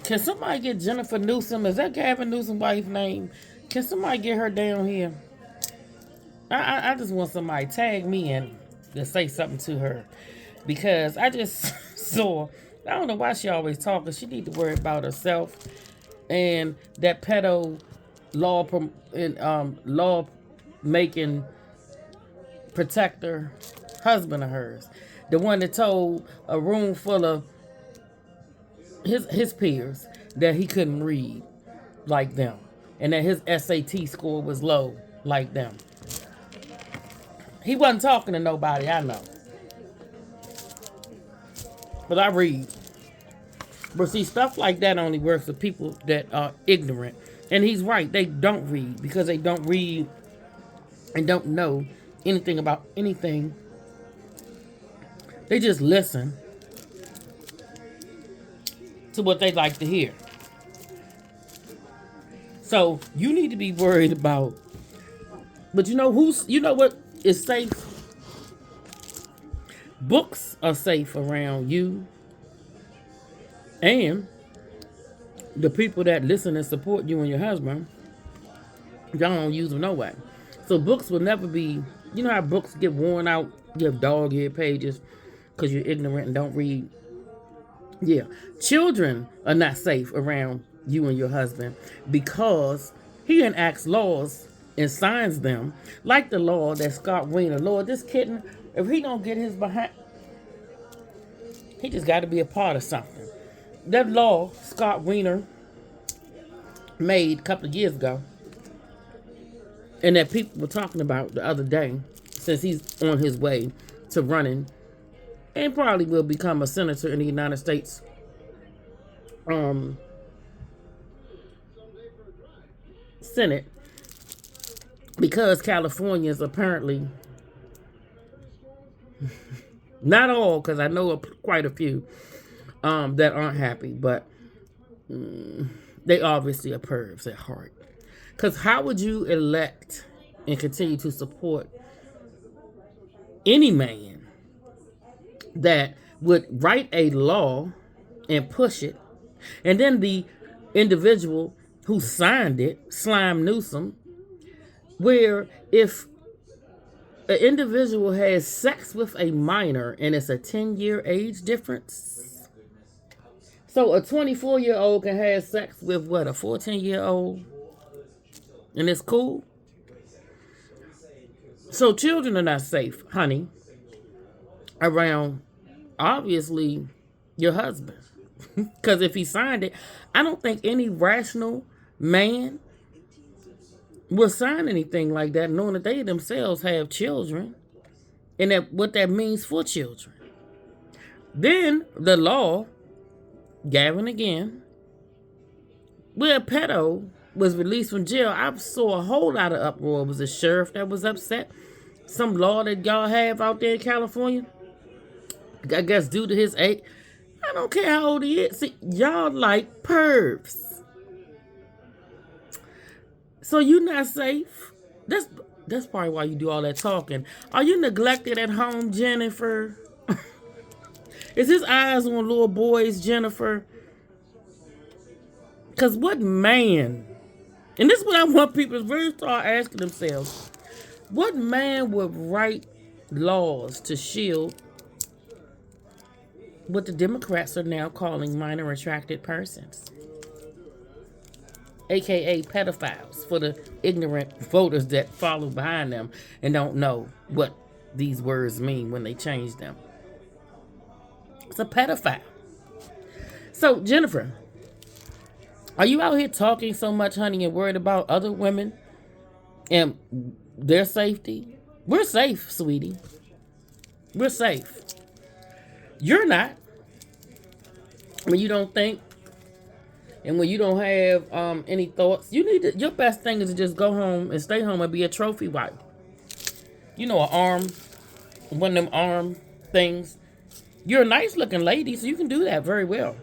Can somebody get Jennifer Newsom? Is that Gavin Newsom's wife's name? Can somebody get her down here? I just want somebody to tag me in to say something to her because I just saw. I don't know why she always talking. She need to worry about herself and that pedo law making protector husband of hers, the one that told a room full of his peers that he couldn't read like them and that his SAT score was low like them. He wasn't talking to nobody, I know. But I read. But see, stuff like that only works for people that are ignorant. And he's right, they don't read because they don't read and don't know anything about anything. They just listen to what they like to hear. So you need to be worried about. But you know what is safe? Books are safe around you and the people that listen and support you and your husband. Y'all don't use them no way. So books will never be. You know how books get worn out? You have dog-eared pages because you're ignorant and don't read. Yeah, children are not safe around you and your husband because he enacts laws and signs them, like the law that Scott Wiener. Lord, this kitten, if he don't get his behind, he just got to be a part of something. That law Scott Wiener made a couple of years ago, and that people were talking about the other day, since he's on his way to running and probably will become a senator in the United States. Senate, because Californians apparently, not all, because I know quite a few that aren't happy, but they obviously are pervs at heart. Because how would you elect and continue to support any man that would write a law and push it, and then the individual who signed it, Slime Newsom, where if an individual has sex with a minor and it's a 10-year age difference, so a 24-year-old can have sex with what, a 14-year-old, and it's cool? So children are not safe, honey, around obviously your husband. Because if he signed it, I don't think any rational man will sign anything like that, knowing that they themselves have children and that what that means for children. Then the law, Gavin again, where a pedo was released from jail, I saw a whole lot of uproar. It was a sheriff that was upset. Some law that y'all have out there in California, I guess due to his age. I don't care how old he is. See, y'all like pervs. So you not safe. That's probably why you do all that talking. Are you neglected at home, Jennifer? Is his eyes on little boys, Jennifer? Because what man, and this is what I want people to really start asking themselves, what man would write laws to shield what the Democrats are now calling minor attracted persons, aka pedophiles, for the ignorant voters that follow behind them and don't know what these words mean when they change them? It's a pedophile. So, Jennifer, are you out here talking so much, honey, and worried about other women and their safety? We're safe, sweetie. We're safe. You're not. When you don't think and when you don't have any thoughts, you need to, your best thing is to just go home and stay home and be a trophy wife. You know, one of them arm things. You're a nice looking lady, so you can do that very well.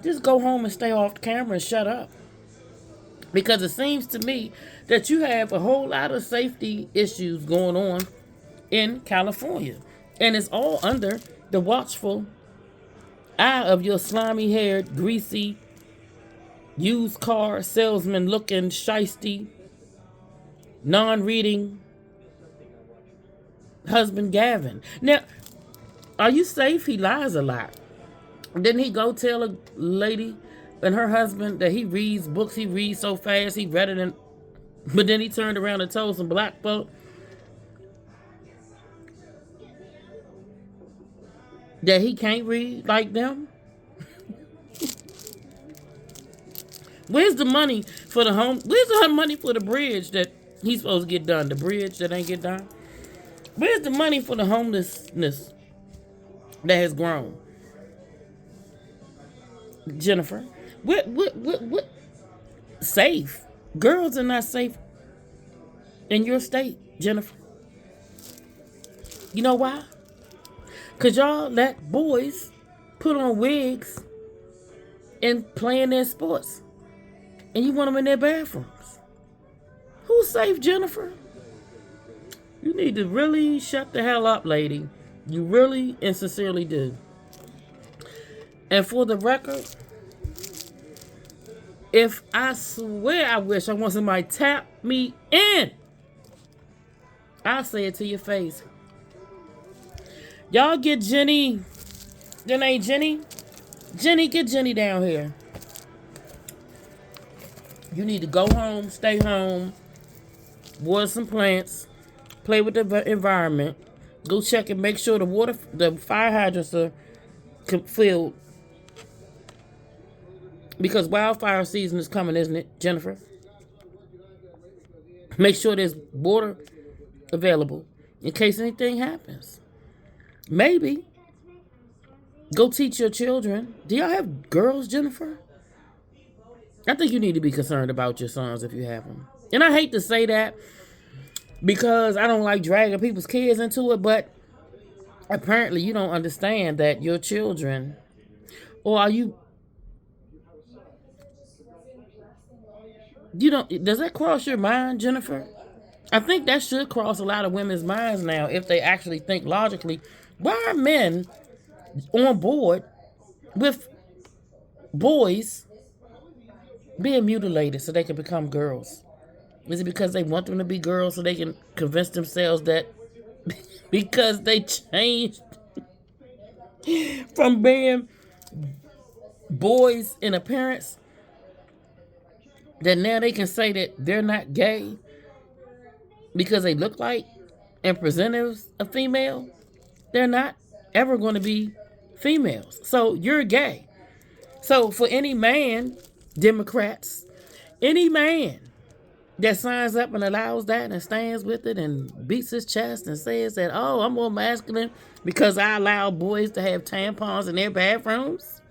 Just go home and stay off the camera and shut up. Because it seems to me that you have a whole lot of safety issues going on in California. And it's all under the watchful eye of your slimy haired, greasy, used car salesman looking shisty, non-reading husband Gavin. Now, are you safe? He lies a lot. Didn't he go tell a lady and her husband that he reads books, he reads so fast, he read it in, but then he turned around and told some black folk that he can't read like them? Where's the money for the home? Where's the money for the bridge that he's supposed to get done? The bridge that ain't get done? Where's the money for the homelessness that has grown? Jennifer, what? Safe. Girls are not safe in your state, Jennifer. You know why? Because y'all let boys put on wigs and play in their sports. And you want them in their bathrooms. Who's safe, Jennifer? You need to really shut the hell up, lady. You really and sincerely do. And for the record, if I swear I wish I want somebody to tap me in, I'll say it to your face. Y'all get Jenny. Then ain't Jenny? Jenny, get Jenny down here. You need to go home, stay home, water some plants, play with the environment, go check and make sure the fire hydrants are filled. Because wildfire season is coming, isn't it, Jennifer? Make sure there's water available in case anything happens. Maybe go teach your children. Do y'all have girls, Jennifer? I think you need to be concerned about your sons if you have them. And I hate to say that because I don't like dragging people's kids into it, but apparently you don't understand that your children, or are you, does that cross your mind, Jennifer? I think that should cross a lot of women's minds now if they actually think logically. Why are men on board with boys being mutilated so they can become girls? Is it because they want them to be girls so they can convince themselves that because they changed from being boys in appearance that now they can say that they're not gay because they look like and present as a female? They're not ever going to be females. So you're gay. So for any man, Democrats, any man that signs up and allows that and stands with it and beats his chest and says that, oh, I'm more masculine because I allow boys to have tampons in their bathrooms,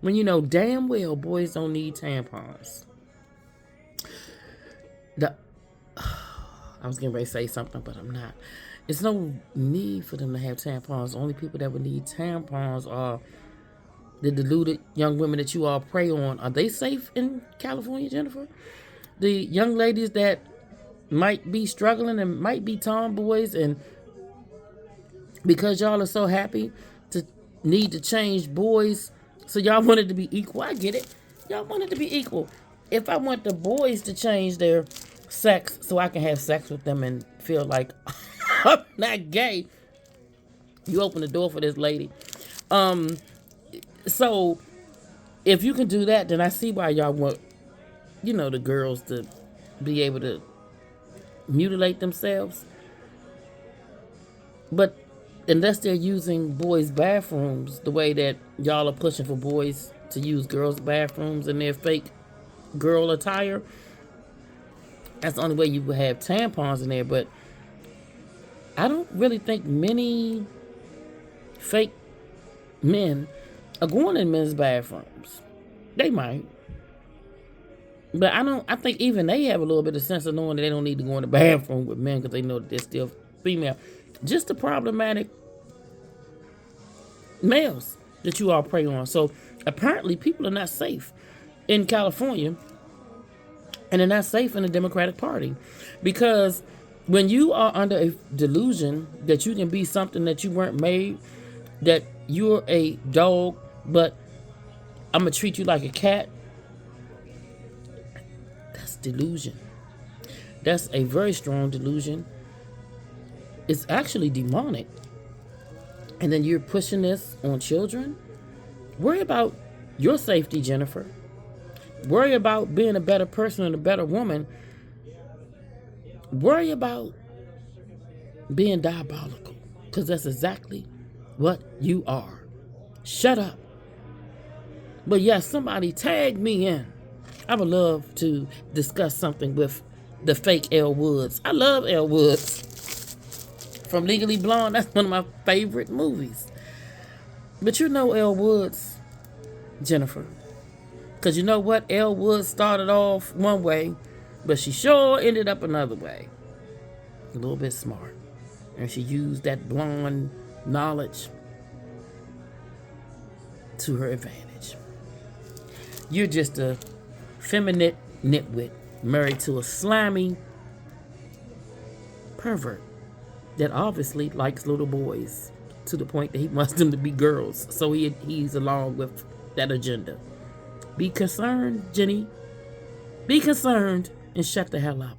when you know damn well boys don't need tampons. I was getting ready to say something, but I'm not. There's no need for them to have tampons. The only people that would need tampons are the deluded young women that you all prey on. Are they safe in California, Jennifer? The young ladies that might be struggling and might be tomboys, and because y'all are so happy to need to change boys, so y'all want it to be equal. I get it. Y'all want it to be equal. If I want the boys to change their sex so I can have sex with them and feel like I'm not gay, you open the door for this lady. So if you can do that, then I see why y'all want, the girls to be able to mutilate themselves. But unless they're using boys' bathrooms the way that y'all are pushing for boys to use girls' bathrooms in their fake girl attire, that's the only way you would have tampons in there. But I don't really think many fake men are going in men's bathrooms. They might. But I think even they have a little bit of sense of knowing that they don't need to go in the bathroom with men because they know that they're still female. Just the problematic males that you all prey on. So apparently people are not safe in California, and they're not safe in the Democratic Party, because when you are under a delusion that you can be something that you weren't made, that you're a dog, but I'm going to treat you like a cat, delusion. That's a very strong delusion. It's actually demonic. And then you're pushing this on children. Worry about your safety, Jennifer. Worry about being a better person and a better woman. Worry about being diabolical, because that's exactly what you are. Shut up. But yes, somebody tag me in. I would love to discuss something with the fake Elle Woods. I love Elle Woods from Legally Blonde. That's one of my favorite movies. But you know Elle Woods, Jennifer. Because you know what? Elle Woods started off one way, but she sure ended up another way. A little bit smart. And she used that blonde knowledge to her advantage. You're just a feminine nitwit married to a slimy pervert that obviously likes little boys to the point that he wants them to be girls. So he's along with that agenda. Be concerned, Jenny. Be concerned and shut the hell up.